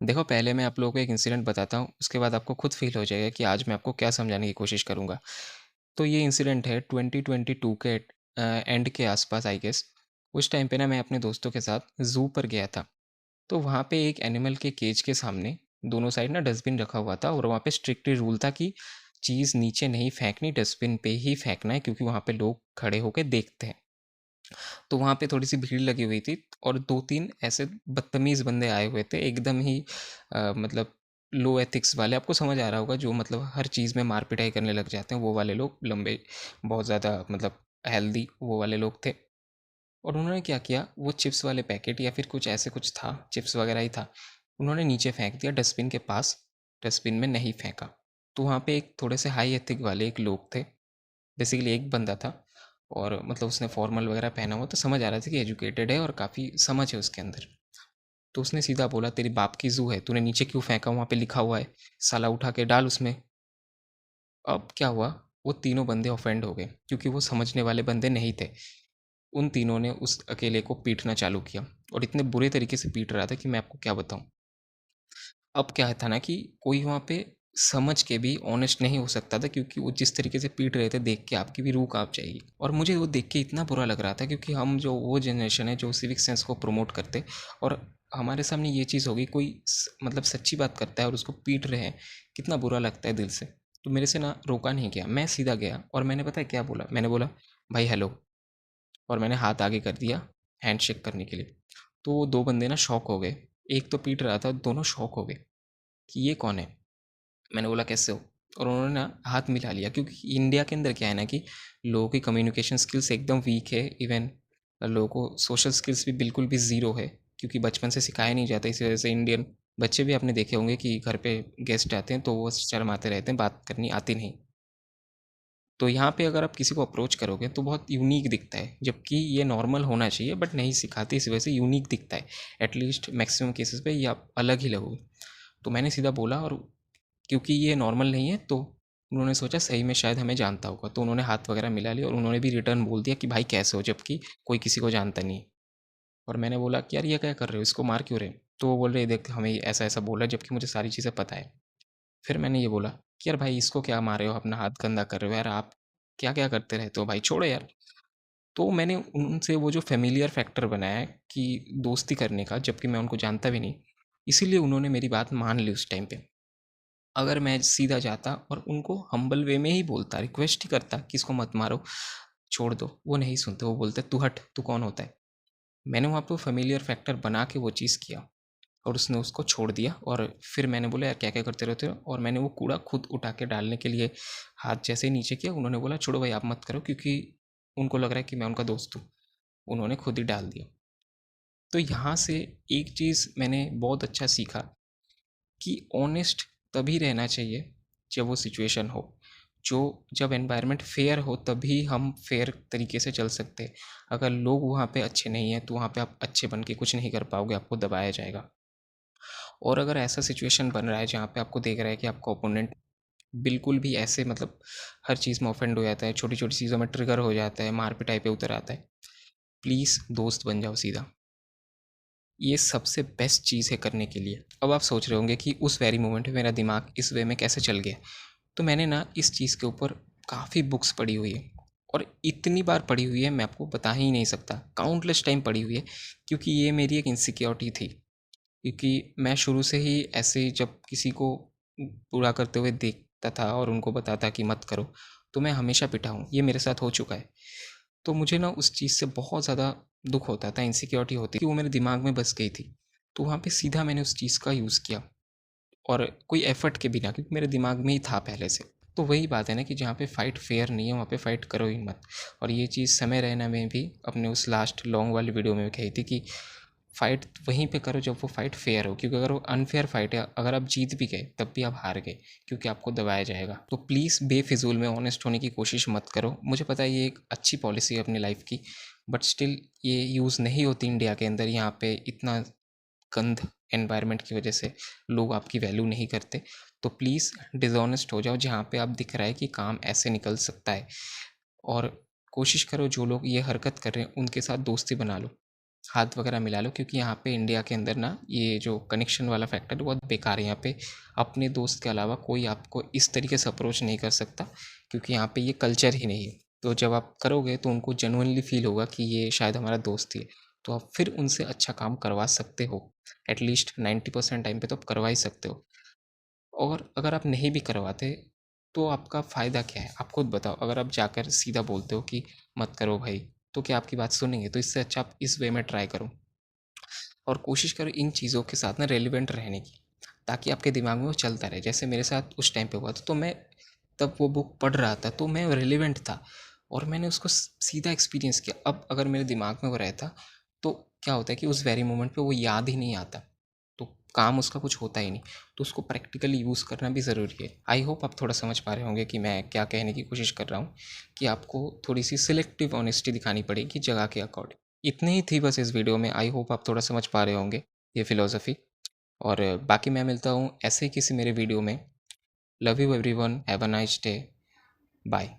देखो, पहले मैं आप लोगों को एक इंसिडेंट बताता हूँ, उसके बाद आपको खुद फ़ील हो जाएगा कि आज मैं आपको क्या समझाने की कोशिश करूँगा। तो ये इंसिडेंट है 2022 के एंड के आसपास आई गेस। उस टाइम पे ना मैं अपने दोस्तों के साथ ज़ू पर गया था। तो वहाँ पे एक एनिमल के केज के सामने दोनों साइड ना डस्टबिन रखा हुआ था और वहाँ पे स्ट्रिक्टली रूल था कि चीज़ नीचे नहीं फेंकनी, डस्टबिन पे ही फेंकना है, क्योंकि वहाँ पे लोग खड़े होके देखते हैं। तो वहाँ पे थोड़ी-सी भीड़ लगी हुई थी और 2-3 ऐसे बदतमीज़ बंदे आए हुए थे, एकदम ही मतलब लो एथिक्स वाले। आपको समझ आ रहा होगा, जो मतलब हर चीज़ में मार-पिटाई करने लग जाते हैं, वो वाले लोग, लंबे, बहुत ज़्यादा मतलब हेल्दी वो वाले लोग थे। और उन्होंने क्या किया, वो चिप्स वाले पैकेट या फिर कुछ ऐसे कुछ था, चिप्स वगैरह ही था, उन्होंने नीचे फेंक दिया डस्टबिन के पास, डस्टबिन में नहीं फेंका। तो वहाँ पे एक थोड़े से हाई एथिक वाले एक लोग थे, बेसिकली एक बंदा था, और मतलब उसने फॉर्मल वगैरह पहना हुआ, तो समझ आ रहा था कि एजुकेटेड है और काफ़ी समझ है उसके अंदर। तो उसने सीधा बोला, तेरी बाप की जू है, तूने नीचे क्यों फेंका, वहाँ पे लिखा हुआ है, साला उठा के डाल उसमें। अब क्या हुआ, वो तीनों बंदे ऑफेंड हो गए, क्योंकि वो समझने वाले बंदे नहीं थे। उन तीनों ने उस अकेले को पीटना चालू किया, और इतने बुरे तरीके से पीट रहा था कि मैं आपको क्या बताऊं। अब क्या था ना कि कोई वहाँ पे समझ के भी ऑनेस्ट नहीं हो सकता था, क्योंकि वो जिस तरीके से पीट रहे थे, देख के आपकी भी रूह काँप जाएगी। और मुझे वो देख के इतना बुरा लग रहा था, क्योंकि हम जो वो जनरेशन है जो सिविक सेंस को प्रमोट करते, और हमारे सामने ये चीज़ होगी, कोई मतलब सच्ची बात करता है और उसको पीट रहे हैं, कितना बुरा लगता है दिल से। तो मेरे से ना रोका नहीं गया, मैं सीधा गया और मैंने पता है क्या बोला, मैंने बोला, भाई हेलो। और मैंने हाथ आगे कर दिया हैंडशेक करने के लिए। तो वो दो बंदे ना शॉक हो गए, एक तो पीट रहा था, दोनों शॉक हो गए कि ये कौन है। मैंने बोला कैसे हो, और उन्होंने ना हाथ मिला लिया, क्योंकि इंडिया के अंदर क्या है ना कि लोगों की कम्युनिकेशन स्किल्स एकदम वीक है, इवन लोगों को सोशल स्किल्स भी बिल्कुल भी ज़ीरो है, क्योंकि बचपन से सिखाया नहीं जाता। इसी वजह से इंडियन बच्चे भी आपने देखे होंगे कि घर पे गेस्ट आते हैं तो वो शर्माते रहते हैं, बात करनी आती नहीं। तो यहाँ पे अगर आप किसी को अप्रोच करोगे तो बहुत यूनिक दिखता है, जबकि ये नॉर्मल होना चाहिए, बट नहीं सिखाते, इस वजह से यूनिक दिखता है। एटलीस्ट मैक्सिमम केसेस पे ये आप अलग ही लगोगे। तो मैंने सीधा बोला, और क्योंकि ये नॉर्मल नहीं है, तो उन्होंने सोचा सही में शायद हमें जानता होगा, तो उन्होंने हाथ वगैरह मिला लिया और उन्होंने भी रिटर्न बोल दिया कि भाई कैसे हो, जबकि कोई किसी को जानता नहीं है। और मैंने बोला कि यार ये क्या कर रहे हो, इसको मार क्यों रहे हो? तो वो बोल रहे देख हमें ऐसा ऐसा बोला, जबकि मुझे सारी चीज़ें पता है। फिर मैंने ये बोला कि यार भाई इसको क्या मार रहे हो, अपना हाथ गंदा कर रहे हो यार, आप क्या क्या करते रहते हो भाई, छोड़ो यार। तो मैंने उनसे वो जो फेमिलियर फैक्टर बनाया है कि दोस्ती करने का, जबकि मैं उनको जानता भी नहीं, इसीलिए उन्होंने मेरी बात मान ली उस टाइम पे। अगर मैं सीधा जाता और उनको हम्बल वे में ही बोलता, रिक्वेस्ट ही करता कि इसको मत मारो, छोड़ दो, वो नहीं सुनते, वो बोलते तू हट, तू कौन होता है। मैंने वहाँ पे फेमिलियर फैक्टर बना के वो चीज़ किया, और उसने उसको छोड़ दिया। और फिर मैंने बोला यार क्या क्या करते रहते हो, और मैंने वो कूड़ा खुद उठा के डालने के लिए हाथ जैसे ही नीचे किया, उन्होंने बोला छोड़ो भाई आप मत करो, क्योंकि उनको लग रहा है कि मैं उनका दोस्त हूँ। उन्होंने खुद ही डाल दिया। तो यहाँ से एक चीज़ मैंने बहुत अच्छा सीखा कि ऑनेस्ट तभी रहना चाहिए जब वो सिचुएशन हो, जो जब एनवायरनमेंट फेयर हो तभी हम फेयर तरीके से चल सकते हैं। अगर लोग वहाँ पे अच्छे नहीं हैं तो वहाँ पे आप अच्छे बन के कुछ नहीं कर पाओगे, आपको दबाया जाएगा। और अगर ऐसा सिचुएशन बन रहा है जहाँ पे आपको देख रहा है कि आपका ओपोनेंट बिल्कुल भी ऐसे मतलब हर चीज़ में ऑफेंड हो जाता है, छोटी छोटी चीज़ों में ट्रिगर हो जाता है, मार पिटाई पे उतर आता है, प्लीज़ दोस्त बन जाओ सीधा। ये सबसे बेस्ट चीज़ है करने के लिए। अब आप सोच रहे होंगे कि उस वेरी मोमेंट में मेरा दिमाग इस वे में कैसे चल गया। तो मैंने ना इस चीज़ के ऊपर काफ़ी बुक्स पढ़ी हुई है, और इतनी बार पढ़ी हुई है मैं आपको बता ही नहीं सकता, काउंटलेस टाइम पढ़ी हुई है, क्योंकि ये मेरी एक इनसिक्योरिटी थी। क्योंकि मैं शुरू से ही ऐसे जब किसी को बुरा करते हुए देखता था और उनको बताता कि मत करो, तो मैं हमेशा पिटा हूँ, ये मेरे साथ हो चुका है। तो मुझे ना उस चीज़ से बहुत ज़्यादा दुख होता था, इनसिक्योरिटी होती कि वो मेरे दिमाग में बस गई थी। तो वहाँ पे सीधा मैंने उस चीज़ का यूज़ किया, और कोई एफर्ट के बिना, क्योंकि मेरे दिमाग में ही था पहले से। तो वही बात है ना कि जहाँ पे फ़ाइट फेयर नहीं है वहाँ पे फ़ाइट करो ही मत। और ये चीज़ समय रैना में भी अपने उस लास्ट लॉन्ग वाली वीडियो में भी कही थी कि फ़ाइट वहीं पे करो जब वो फ़ाइट फेयर हो, क्योंकि अगर वो अनफेयर फ़ाइट है, अगर आप जीत भी गए तब भी आप हार गए, क्योंकि आपको दबाया जाएगा। तो प्लीज़ बेफिजूल में ऑनेस्ट होने की कोशिश मत करो। मुझे पता है ये एक अच्छी पॉलिसी है अपनी लाइफ की, बट स्टिल ये यूज़ नहीं होती इंडिया के अंदर। यहाँ पे इतना गंद एनवायरनमेंट की वजह से लोग आपकी वैल्यू नहीं करते। तो प्लीज़ डिज़ऑनेस्ट हो जाओ जहाँ पे आप दिख रहा है कि काम ऐसे निकल सकता है, और कोशिश करो जो लोग ये हरकत कर रहे हैं उनके साथ दोस्ती बना लो। हाथ वगैरह मिला लो, क्योंकि यहाँ पे इंडिया के अंदर ना ये जो कनेक्शन वाला फैक्टर बहुत बेकार है। यहाँ पे अपने दोस्त के अलावा कोई आपको इस तरीके से अप्रोच नहीं कर सकता, क्योंकि यहाँ पे ये कल्चर ही नहीं है। तो जब आप करोगे तो उनको जेनुइनली फील होगा कि ये शायद हमारा दोस्त ही है, तो आप फिर उनसे अच्छा काम करवा सकते हो। एटलीस्ट 90% टाइम पे तो आप करवा ही सकते हो। और अगर आप नहीं भी करवाते तो आपका फ़ायदा क्या है, आप खुद बताओ। अगर आप जाकर सीधा बोलते हो कि मत करो भाई, तो क्या आपकी बात सुनेंगे? तो इससे अच्छा आप इस वे में ट्राई करो, और कोशिश करो इन चीज़ों के साथ ना रेलिवेंट रहने की, ताकि आपके दिमाग में वो चलता रहे। जैसे मेरे साथ उस टाइम पे हुआ था, तो मैं तब वो बुक पढ़ रहा था, तो मैं रेलिवेंट था और मैंने उसको सीधा एक्सपीरियंस किया। अब अगर मेरे दिमाग में वो रहता, तो क्या होता है कि उस वेरी मोमेंट पे वो याद ही नहीं आता, तो काम उसका कुछ होता ही नहीं। तो उसको प्रैक्टिकली यूज़ करना भी ज़रूरी है। आई होप आप थोड़ा समझ पा रहे होंगे कि मैं क्या कहने की कोशिश कर रहा हूँ, कि आपको थोड़ी सी सिलेक्टिव ऑनेस्टी दिखानी पड़ेगी जगह के अकॉर्डिंग। इतनी ही थी बस इस वीडियो में। आई होप आप थोड़ा समझ पा रहे होंगे ये फ़िलॉसफ़ी। और बाकी मैं मिलता हूँ ऐसे ही किसी मेरे वीडियो में। Love you everyone, have a nice day, bye.